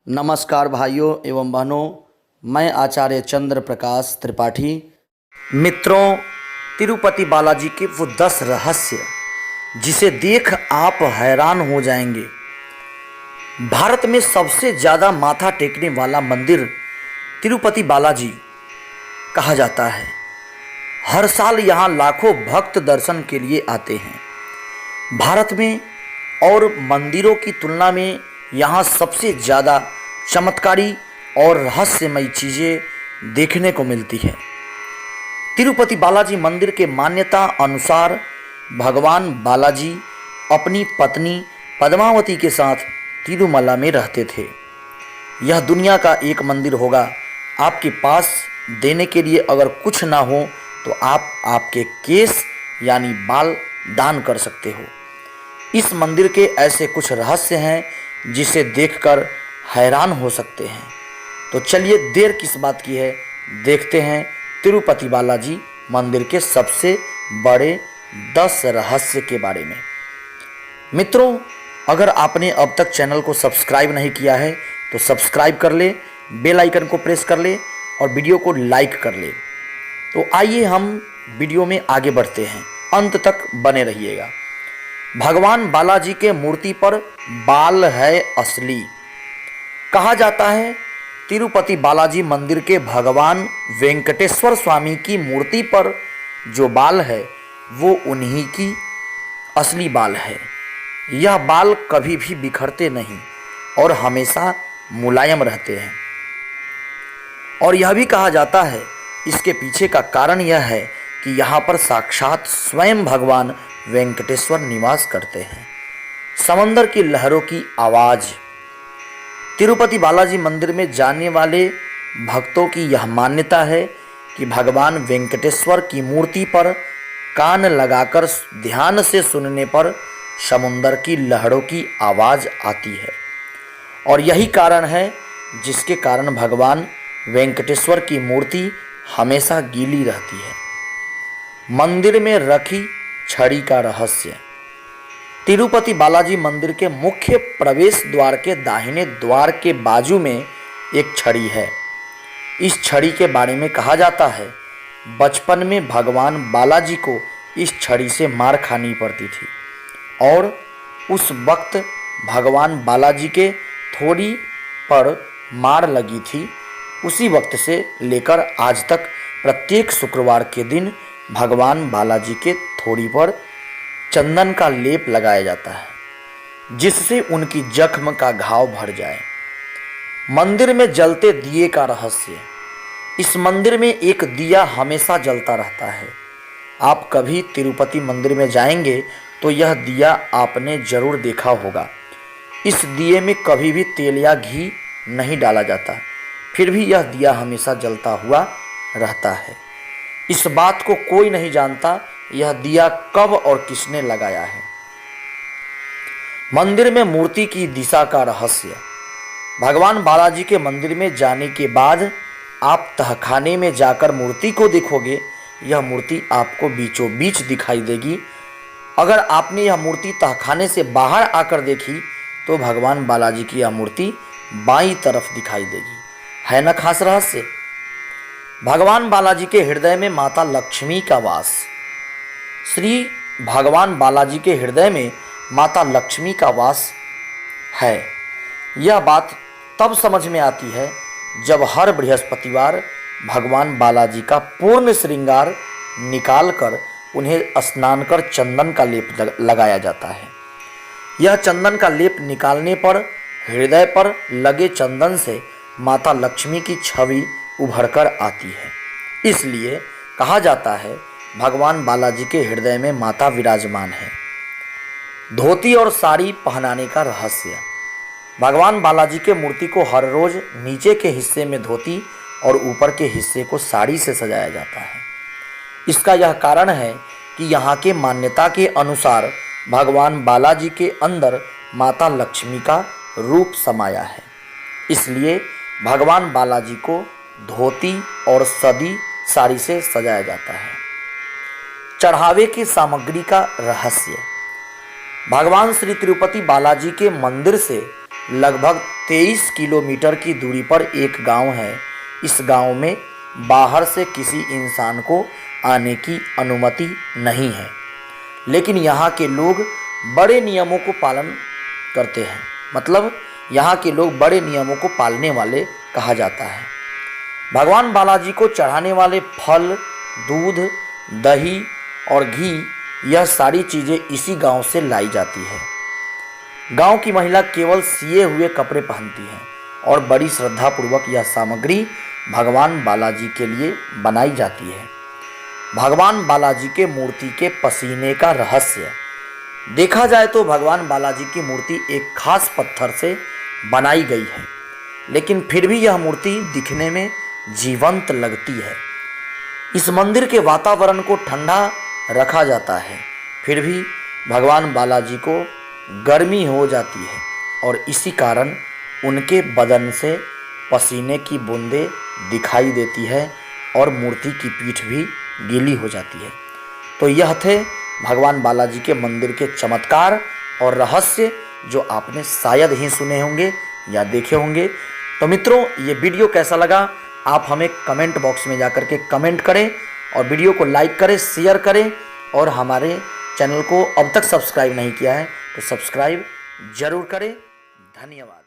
नमस्कार भाइयों एवं बहनों, मैं आचार्य चंद्र प्रकाश त्रिपाठी। मित्रों, तिरुपति बालाजी के वो 10 रहस्य जिसे देख आप हैरान हो जाएंगे। भारत में सबसे ज़्यादा माथा टेकने वाला मंदिर तिरुपति बालाजी कहा जाता है। हर साल यहाँ लाखों भक्त दर्शन के लिए आते हैं। भारत में और मंदिरों की तुलना में यहाँ सबसे ज़्यादा चमत्कारी और रहस्यमयी चीज़ें देखने को मिलती है। तिरुपति बालाजी मंदिर के मान्यता अनुसार भगवान बालाजी अपनी पत्नी पद्मावती के साथ तिरुमला में रहते थे। यह दुनिया का एक मंदिर होगा। आपके पास देने के लिए अगर कुछ ना हो तो आप आपके केस यानी बाल दान कर सकते हो। इस मंदिर के ऐसे कुछ रहस्य हैं जिसे देखकर हैरान हो सकते हैं। तो चलिए देर किस बात की है, देखते हैं तिरुपति बालाजी मंदिर के सबसे बड़े 10 रहस्य के बारे में। मित्रों, अगर आपने अब तक चैनल को सब्सक्राइब नहीं किया है तो सब्सक्राइब कर ले, बेल आइकन को प्रेस कर ले और वीडियो को लाइक कर ले। तो आइए हम वीडियो में आगे बढ़ते हैं, अंत तक बने रहिएगा। भगवान बालाजी के मूर्ति पर बाल है असली। कहा जाता है तिरुपति बालाजी मंदिर के भगवान वेंकटेश्वर स्वामी की मूर्ति पर जो बाल है वो उन्हीं की असली बाल है। यह बाल कभी भी बिखरते नहीं और हमेशा मुलायम रहते हैं। और यह भी कहा जाता है, इसके पीछे का कारण यह है कि यहाँ पर साक्षात स्वयं भगवान वेंकटेश्वर निवास करते हैं। समंदर की लहरों की आवाज़। तिरुपति बालाजी मंदिर में जाने वाले भक्तों की यह मान्यता है कि भगवान वेंकटेश्वर की मूर्ति पर कान लगाकर ध्यान से सुनने पर समुंदर की लहरों की आवाज़ आती है। और यही कारण है जिसके कारण भगवान वेंकटेश्वर की मूर्ति हमेशा गीली रहती है। मंदिर में रखी छड़ी का रहस्य। तिरुपति बालाजी मंदिर के मुख्य प्रवेश द्वार के दाहिने द्वार के बाजू में एक छड़ी है। इस छड़ी के बारे में कहा जाता है, बचपन में भगवान बालाजी को इस छड़ी से मार खानी पड़ती थी और उस वक्त भगवान बालाजी के थोड़ी पर मार लगी थी। उसी वक्त से लेकर आज तक प्रत्येक शुक्रवार के दिन भगवान बालाजी के थोड़ी पर चंदन का लेप लगाया जाता है जिससे उनकी जख्म का घाव भर जाए। मंदिर में जलते दिए का रहस्य। इस मंदिर में एक दिया हमेशा जलता रहता है। आप कभी तिरुपति मंदिर में जाएंगे तो यह दिया आपने जरूर देखा होगा। इस दिए में कभी भी तेल या घी नहीं डाला जाता, फिर भी यह दिया हमेशा जलता हुआ रहता है। इस बात को कोई नहीं जानता यह दिया कब और किसने लगाया है। मंदिर में मूर्ति की दिशा का रहस्य। भगवान बालाजी के मंदिर में जाने के बाद आप तहखाने में जाकर मूर्ति को देखोगे। यह मूर्ति आपको बीचों बीच दिखाई देगी। अगर आपने यह मूर्ति तहखाने से बाहर आकर देखी तो भगवान बालाजी की यह मूर्ति बाईं तरफ दिखाई देगी। है ना खास रहस्य। भगवान बालाजी के हृदय में माता लक्ष्मी का वास। श्री भगवान बालाजी के हृदय में माता लक्ष्मी का वास है। यह बात तब समझ में आती है जब हर बृहस्पतिवार भगवान बालाजी का पूर्ण श्रृंगार निकालकर उन्हें स्नान कर चंदन का लेप लगाया जाता है। यह चंदन का लेप निकालने पर हृदय पर लगे चंदन से माता लक्ष्मी की छवि उभरकर आती है। इसलिए कहा जाता है भगवान बालाजी के हृदय में माता विराजमान है। धोती और साड़ी पहनाने का रहस्य। भगवान बालाजी के मूर्ति को हर रोज नीचे के हिस्से में धोती और ऊपर के हिस्से को साड़ी से सजाया जाता है। इसका यह कारण है कि यहाँ के मान्यता के अनुसार भगवान बालाजी के अंदर माता लक्ष्मी का रूप समाया है। इसलिए भगवान बालाजी को धोती और साड़ी से सजाया जाता है। चढ़ावे की सामग्री का रहस्य। भगवान श्री तिरुपति बालाजी के मंदिर से लगभग 23 किलोमीटर की दूरी पर एक गांव है। इस गांव में बाहर से किसी इंसान को आने की अनुमति नहीं है, लेकिन यहाँ के लोग बड़े नियमों को पालन करते हैं। मतलब यहाँ के लोग बड़े नियमों को पालने वाले कहा जाता है। भगवान बालाजी को चढ़ाने वाले फल, दूध, दही और घी, यह सारी चीज़ें इसी गांव से लाई जाती है। गांव की महिला केवल सिए हुए कपड़े पहनती हैं और बड़ी श्रद्धापूर्वक यह सामग्री भगवान बालाजी के लिए बनाई जाती है। भगवान बालाजी के मूर्ति के पसीने का रहस्य देखा जाए तो भगवान बालाजी की मूर्ति एक खास पत्थर से बनाई गई है, लेकिन फिर भी यह मूर्ति दिखने में जीवंत लगती है। इस मंदिर के वातावरण को ठंडा रखा जाता है, फिर भी भगवान बालाजी को गर्मी हो जाती है और इसी कारण उनके बदन से पसीने की बूंदें दिखाई देती है और मूर्ति की पीठ भी गीली हो जाती है। तो यह थे भगवान बालाजी के मंदिर के चमत्कार और रहस्य, जो आपने शायद ही सुने होंगे या देखे होंगे। तो मित्रों, ये वीडियो कैसा लगा आप हमें कमेंट बॉक्स में जाकर के कमेंट करें और वीडियो को लाइक करें, शेयर करें और हमारे चैनल को अब तक सब्सक्राइब नहीं किया है तो सब्सक्राइब जरूर करें। धन्यवाद।